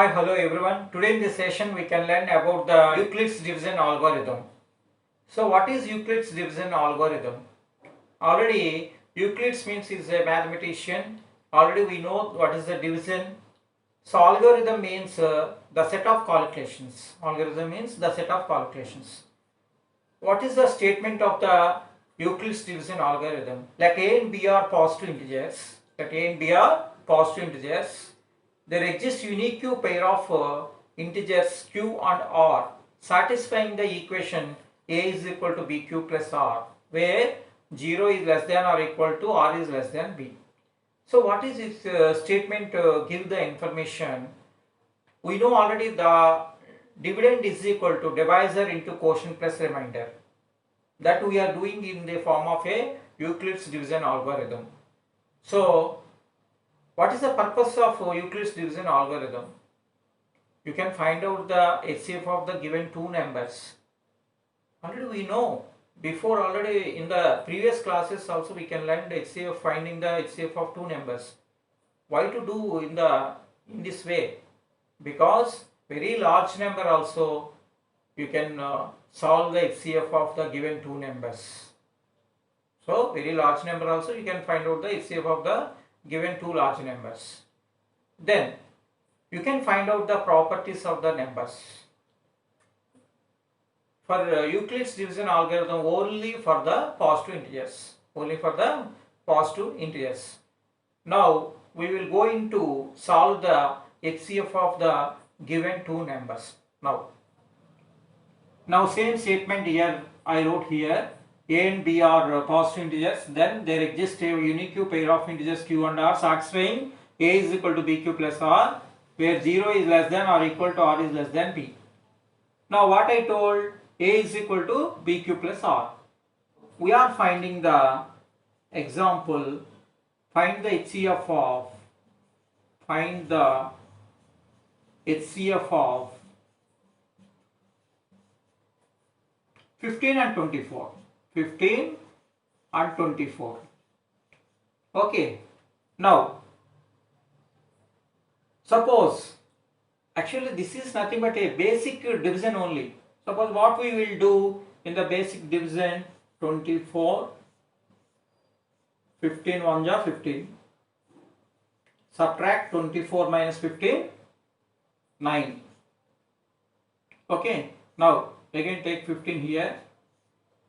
Hi, hello everyone. Today in this session we can learn about the Euclid's division algorithm. So what is Euclid's division algorithm? Already Euclid's means is a mathematician. Already we know what is the division. So algorithm means the set of calculations. Algorithm means the set of calculations. What is the statement of the Euclid's division algorithm? Let A and B are positive integers. Let A and B are positive integers. There exists unique pair of integers q and r satisfying the equation a is equal to bq plus r, where 0 is less than or equal to r is less than b. So what is this statement give the information? We know already the dividend is equal to divisor into quotient plus remainder. That we are doing in the form of a Euclid's division algorithm. So what is the purpose of Euclid's division algorithm? You can find out the HCF of the given two numbers. Already we know, before already in the previous classes also we can learn the HCF, finding the HCF of two numbers. Why to do in this way? Because very large number also you can solve the HCF of the given two numbers. So very large number also you can find out the HCF of the given two large numbers. Then you can find out the properties of the numbers. For Euclid's division algorithm, only for the positive integers. Only for the positive integers. Now we will go into solve the HCF of the given two numbers. Now same statement here I wrote here. A and B are positive integers, then there exists a unique pair of integers q and r satisfying a is equal to bq plus r, where 0 is less than or equal to r is less than b. Now what I told, a is equal to bq plus r. We are finding the example, find the HCF of 15 and 24. 15 and 24. Okay. Now, suppose, actually this is nothing but a basic division only. Suppose what we will do in the basic division, 24, 15 1 ja 15. Subtract 24 minus 15, 9. Okay. Now, again take 15 here.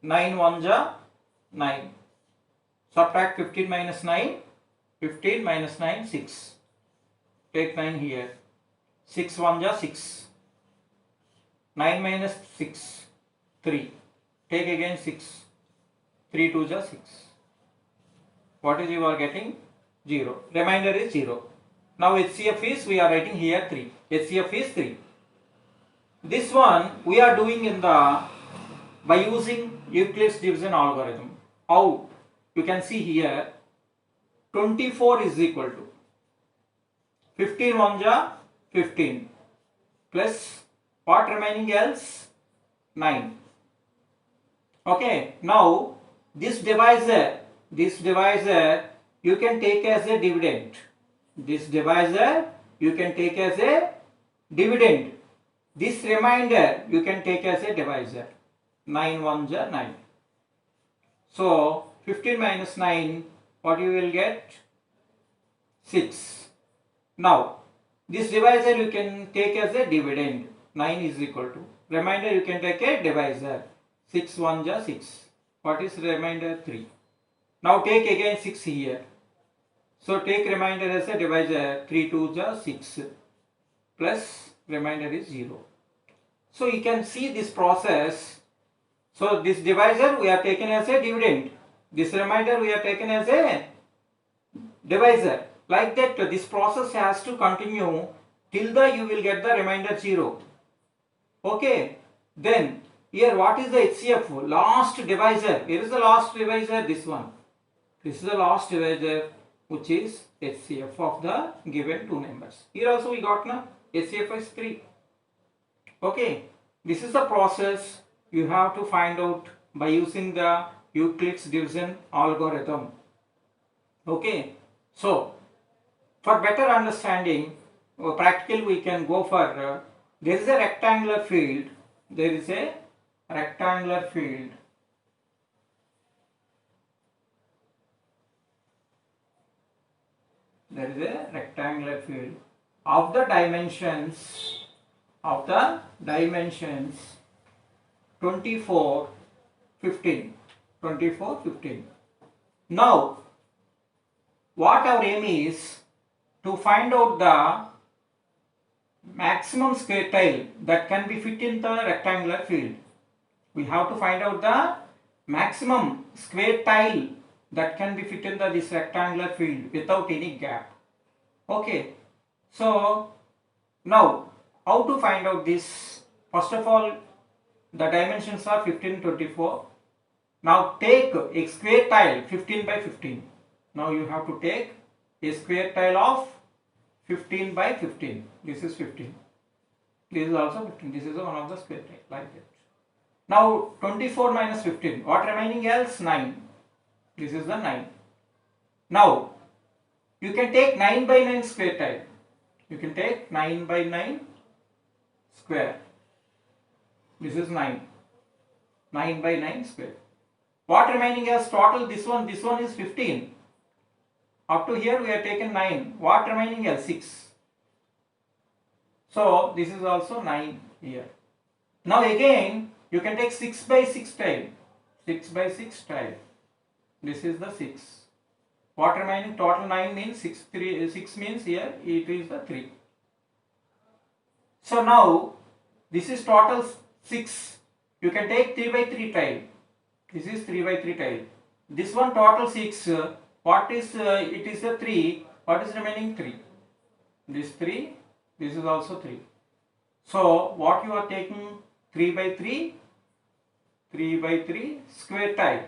9 1 ja 9. Subtract 15 minus 9. 15 minus 9, 6. Take 9 here. 6 1 ja 6. 9 minus 6, 3. Take again 6. 3 2 ja 6. What is you are getting? 0. Remainder is 0. Now HCF is, we are writing here 3. HCF is 3. This one we are doing in the by using Euclid's division algorithm. How? You can see here 24 is equal to 15 1 ja 15 plus what remaining else? 9. Okay. Now this divisor you can take as a dividend. This divisor you can take as a dividend. This remainder you can take as a divisor. 9 1 ja 9. So 15 minus 9, what you will get? 6. Now this divisor you can take as a dividend. 9 is equal to. Remainder you can take a divisor. 6 1 ja 6. What is remainder? 3. Now take again 6 here. So take remainder as a divisor. 3 2 ja 6. Plus remainder is 0. So you can see this process. So this divisor we have taken as a dividend. This remainder we have taken as a divisor. Like that this process has to continue till you will get the remainder 0. Okay. Then here what is the HCF? Last divisor. Where is the last divisor? This one. This is the last divisor, which is HCF of the given two numbers. Here also we got now HCF is 3. Okay. This is the process you have to find out by using the Euclid's division algorithm. Okay. So for better understanding, practical we can go for, there is a rectangular field, there is a rectangular field, there is a rectangular field of the dimensions 24, 15. Now what our aim is to find out the maximum square tile that can be fit in the rectangular field. We have to find out the maximum square tile that can be fit in this rectangular field without any gap. Okay, so now how to find out this? First of all, the dimensions are 15, 24. Now take a square tile 15 by 15. Now you have to take a square tile of 15 by 15. This is 15. This is also 15. This is one of the square tile like that. Now 24 minus 15. What remaining else? 9. This is the 9. Now you can take 9 by 9 square tile. You can take 9 by 9 square. This is 9. 9 by 9 square. What remaining as total? This one is 15. Up to here we have taken 9. What remaining as 6. So this is also 9 here. Now again you can take 6 by 6 tile. 6 by 6 tile. This is the 6. What remaining? Total 9 means 6 means here it is the 3. So now this is total 6. You can take 3 by 3 tile. This is 3 by 3 tile. This one total 6. What is it is a 3. What is remaining? 3. This 3. This is also 3. So what you are taking? 3 by 3. 3 by 3 square tile.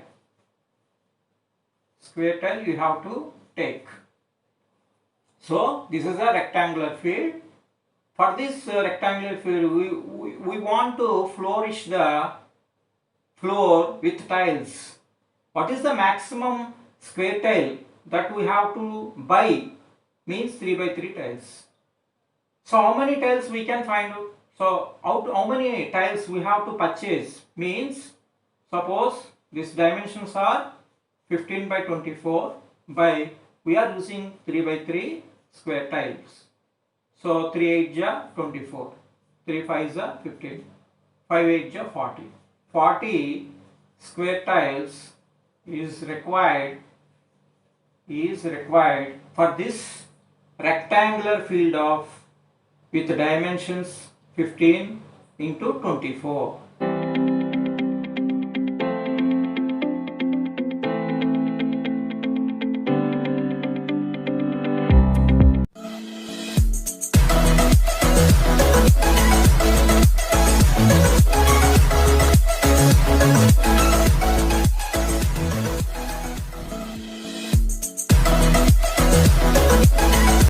Square tile you have to take. So this is a rectangular field. For this rectangular field, we want to flourish the floor with tiles. What is the maximum square tile that we have to buy? Means 3 by 3 tiles. So how many tiles we can find out? So how many tiles we have to purchase? Means suppose these dimensions are 15 by 24 by we are using 3 by 3 square tiles. So 3 8 ja 24, 3 5 ja 15, 5 8 ja 40. 40 square tiles is required for this rectangular field of with dimensions 15 into 24.